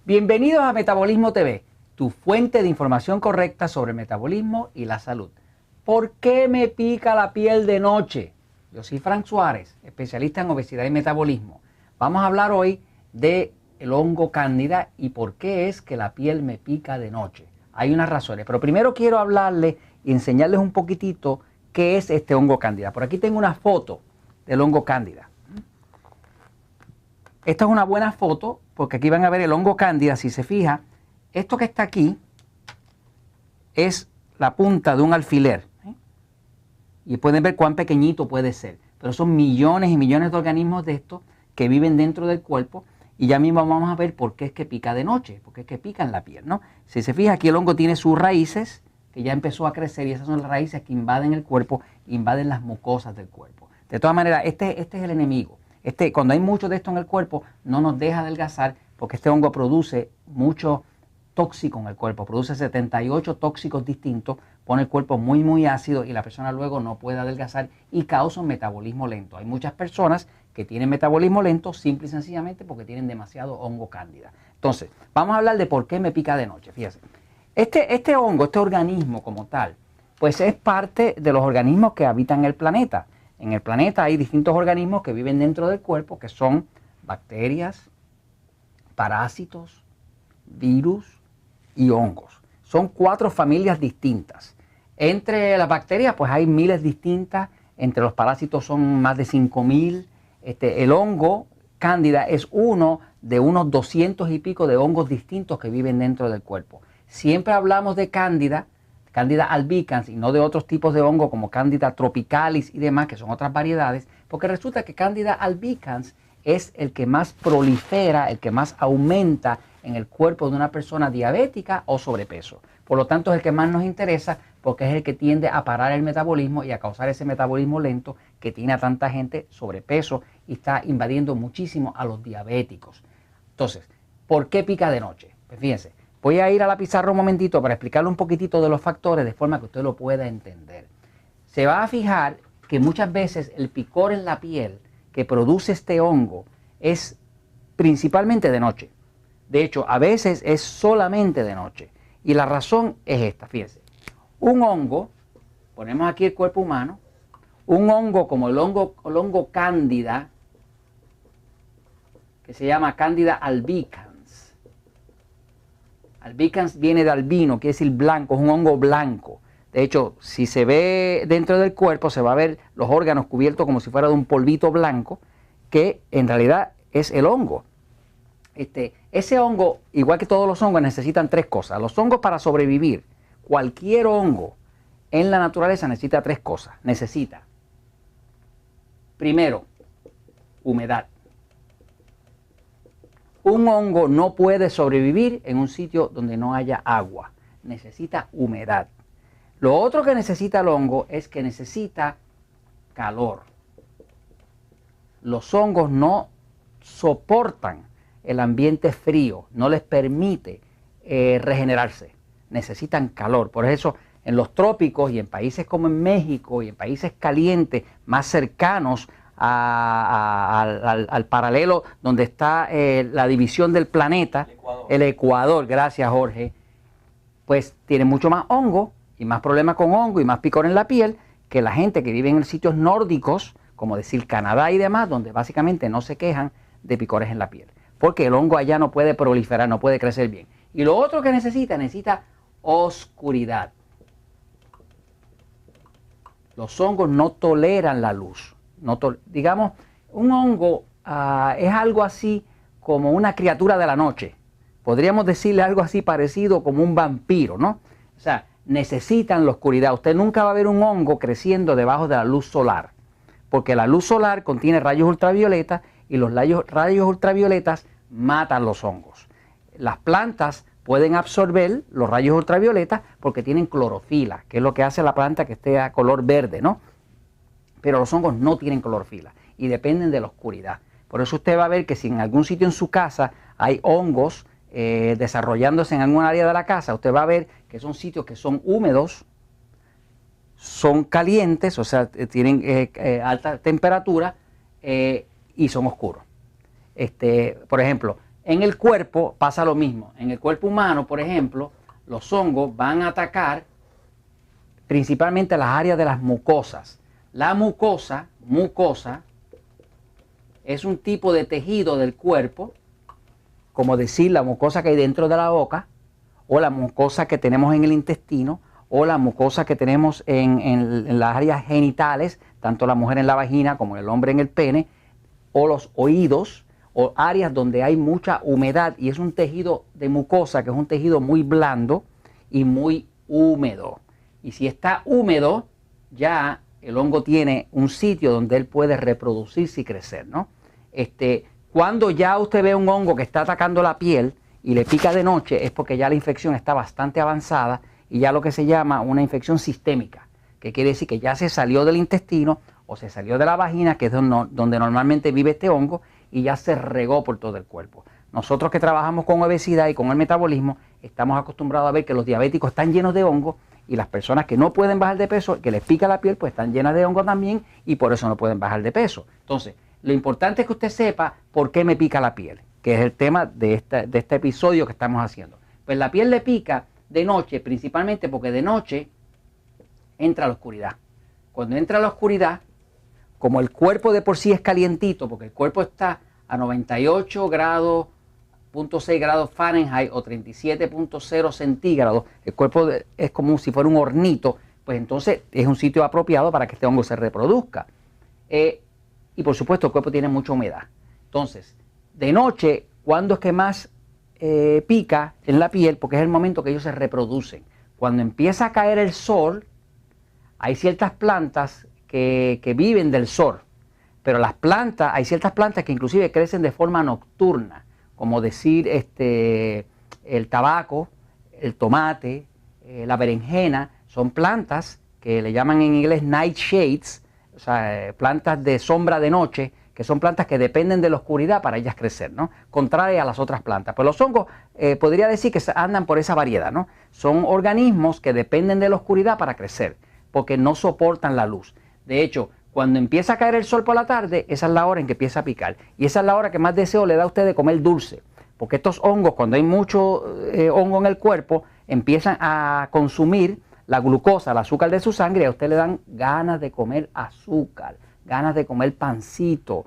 Bienvenidos a Metabolismo TV, tu fuente de información correcta sobre el metabolismo y la salud. ¿Por qué me pica la piel de noche? Yo soy Frank Suárez, especialista en obesidad y metabolismo. Vamos a hablar hoy del hongo cándida y por qué es que la piel me pica de noche. Hay unas razones, pero primero quiero hablarles y enseñarles un poquitito qué es este hongo cándida. Por aquí tengo una foto del hongo cándida. Esta es una buena foto porque aquí van a ver el hongo cándida. Si se fija, esto que está aquí es la punta de un alfiler. Y pueden ver cuán pequeñito puede ser. Pero son millones y millones de organismos de estos que viven dentro del cuerpo. Y ya mismo vamos a ver por qué es que pica de noche, por qué es que pica en la piel, ¿no? Si se fija, aquí el hongo tiene sus raíces, que ya empezó a crecer, y esas son las raíces que invaden el cuerpo, invaden las mucosas del cuerpo. De todas maneras, este es el enemigo. Cuando hay mucho de esto en el cuerpo, no nos deja adelgazar porque este hongo produce mucho tóxico en el cuerpo, produce 78 tóxicos distintos, pone el cuerpo muy ácido y la persona luego no puede adelgazar y causa un metabolismo lento. Hay muchas personas que tienen metabolismo lento simple y sencillamente porque tienen demasiado hongo cándida. Entonces, vamos a hablar de por qué me pica de noche. Fíjense, este hongo, este organismo como tal, pues es parte de los organismos que habitan el planeta. En el planeta hay distintos organismos que viven dentro del cuerpo, que son bacterias, parásitos, virus y hongos. Son 4 familias distintas. Entre las bacterias pues hay miles distintas, entre los parásitos son más de 5.000. El hongo cándida es uno de unos 200 y pico de hongos distintos que viven dentro del cuerpo. Siempre hablamos de cándida albicans y no de otros tipos de hongo como Candida tropicalis y demás, que son otras variedades, porque resulta que Candida albicans es el que más prolifera, el que más aumenta en el cuerpo de una persona diabética o sobrepeso. Por lo tanto, es el que más nos interesa porque es el que tiende a parar el metabolismo y a causar ese metabolismo lento que tiene a tanta gente sobrepeso y está invadiendo muchísimo a los diabéticos. Entonces, ¿por qué pica de noche? Pues fíjense. Voy a ir a la pizarra un momentito para explicarle un poquitito de los factores de forma que usted lo pueda entender. Se va a fijar que muchas veces el picor en la piel que produce este hongo es principalmente de noche. De hecho, a veces es solamente de noche. Y la razón es esta, fíjense. Un hongo, ponemos aquí el cuerpo humano, un hongo como el hongo cándida, que se llama Candida albicans. Albicans viene de albino, quiere decir blanco, es un hongo blanco. De hecho, si se ve dentro del cuerpo, se va a ver los órganos cubiertos como si fuera de un polvito blanco, que en realidad es el hongo. Ese hongo, igual que todos los hongos, necesitan 3 cosas. Los hongos para sobrevivir, cualquier hongo en la naturaleza necesita 3 cosas. Necesita, primero, humedad. Un hongo no puede sobrevivir en un sitio donde no haya agua. Necesita humedad. Lo otro que necesita el hongo es que necesita calor. Los hongos no soportan el ambiente frío, no les permite regenerarse. Necesitan calor. Por eso en los trópicos y en países como en México y en países calientes más cercanos al paralelo donde está la división del planeta, el Ecuador, gracias Jorge, pues tiene mucho más hongo y más problemas con hongo y más picor en la piel que la gente que vive en sitios nórdicos, como decir Canadá y demás, donde básicamente no se quejan de picores en la piel, porque el hongo allá no puede proliferar, no puede crecer bien. Y lo otro que necesita oscuridad. Los hongos no toleran la luz. Digamos, un hongo es algo así como una criatura de la noche. Podríamos decirle algo así parecido como un vampiro, ¿no? O sea, necesitan la oscuridad. Usted nunca va a ver un hongo creciendo debajo de la luz solar, porque la luz solar contiene rayos ultravioletas y los rayos ultravioletas matan los hongos. Las plantas pueden absorber los rayos ultravioletas porque tienen clorofila, que es lo que hace la planta que esté a color verde, ¿no? Pero los hongos no tienen clorofila y dependen de la oscuridad. Por eso usted va a ver que si en algún sitio en su casa hay hongos desarrollándose en algún área de la casa, usted va a ver que son sitios que son húmedos, son calientes, o sea, tienen alta temperatura y son oscuros. Por ejemplo, En el cuerpo pasa lo mismo. En el cuerpo humano, por ejemplo, los hongos van a atacar principalmente las áreas de las mucosas. La mucosa es un tipo de tejido del cuerpo, como decir la mucosa que hay dentro de la boca, o la mucosa que tenemos en el intestino, o la mucosa que tenemos en las áreas genitales, tanto la mujer en la vagina como el hombre en el pene, o los oídos, o áreas donde hay mucha humedad, y es un tejido de mucosa que es un tejido muy blando y muy húmedo. Y si está húmedo, ya el hongo tiene un sitio donde él puede reproducirse y crecer, ¿no? Cuando ya usted ve un hongo que está atacando la piel y le pica de noche, es porque ya la infección está bastante avanzada y ya lo que se llama una infección sistémica, que quiere decir que ya se salió del intestino o se salió de la vagina, que es donde normalmente vive este hongo, y ya se regó por todo el cuerpo. Nosotros que trabajamos con obesidad y con el metabolismo, estamos acostumbrados a ver que los diabéticos están llenos de hongo, y las personas que no pueden bajar de peso, que les pica la piel, pues están llenas de hongo también, y por eso no pueden bajar de peso. Entonces, lo importante es que usted sepa por qué me pica la piel, que es el tema de este episodio que estamos haciendo. Pues la piel le pica de noche, principalmente porque de noche entra la oscuridad. Cuando entra la oscuridad, como el cuerpo de por sí es calientito, porque el cuerpo está a 98 grados, 0.6 grados Fahrenheit o 37.0 centígrados, el cuerpo es como si fuera un hornito, pues entonces es un sitio apropiado para que este hongo se reproduzca. Y por supuesto el cuerpo tiene mucha humedad. Entonces, de noche, ¿cuándo es que más pica en la piel? Porque es el momento que ellos se reproducen. Cuando empieza a caer el sol, hay ciertas plantas que viven del sol, pero hay ciertas plantas que inclusive crecen de forma nocturna, como decir el tabaco, el tomate, la berenjena. Son plantas que le llaman en inglés nightshades, o sea, plantas de sombra de noche, que son plantas que dependen de la oscuridad para ellas crecer, ¿no? Contraria a las otras plantas. Pues los hongos podría decir que andan por esa variedad, ¿no? Son organismos que dependen de la oscuridad para crecer, porque no soportan la luz. De hecho, cuando empieza a caer el sol por la tarde, esa es la hora en que empieza a picar. Y esa es la hora que más deseo le da a usted de comer dulce. Porque estos hongos, cuando hay mucho hongo en el cuerpo, empiezan a consumir la glucosa, el azúcar de su sangre, y a usted le dan ganas de comer azúcar, ganas de comer pancito,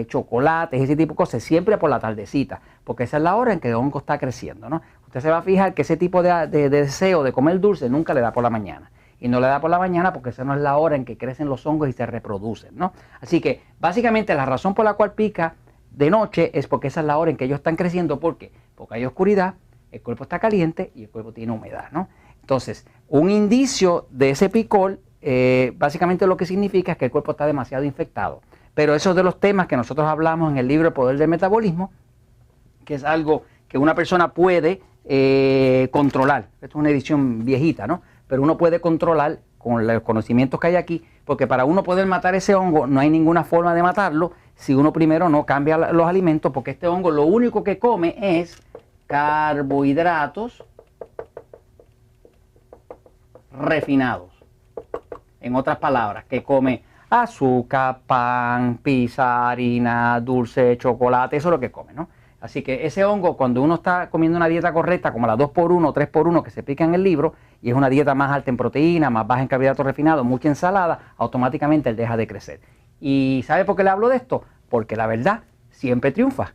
chocolates, ese tipo de cosas, siempre por la tardecita. Porque esa es la hora en que el hongo está creciendo, ¿no? Usted se va a fijar que ese tipo de deseo de comer dulce nunca le da por la mañana. Y no le da por la mañana porque esa no es la hora en que crecen los hongos y se reproducen, ¿no? Así que básicamente la razón por la cual pica de noche es porque esa es la hora en que ellos están creciendo. ¿Por qué? Porque hay oscuridad, el cuerpo está caliente y el cuerpo tiene humedad, ¿no? Entonces, un indicio de ese picor, básicamente lo que significa es que el cuerpo está demasiado infectado. Pero eso es de los temas que nosotros hablamos en el libro El Poder del Metabolismo, que es algo que una persona puede controlar. Esto es una edición viejita, ¿no? Pero uno puede controlar con los conocimientos que hay aquí, porque para uno poder matar ese hongo no hay ninguna forma de matarlo si uno primero no cambia los alimentos, porque este hongo lo único que come es carbohidratos refinados. En otras palabras, que come azúcar, pan, pizza, harina, dulce, chocolate, eso es lo que come, ¿no? Así que ese hongo, cuando uno está comiendo una dieta correcta, como la 2x1 o 3x1 que se explica en el libro, y es una dieta más alta en proteína, más baja en carbohidratos refinados, mucha ensalada, automáticamente él deja de crecer. ¿Y sabe por qué le hablo de esto? Porque la verdad siempre triunfa.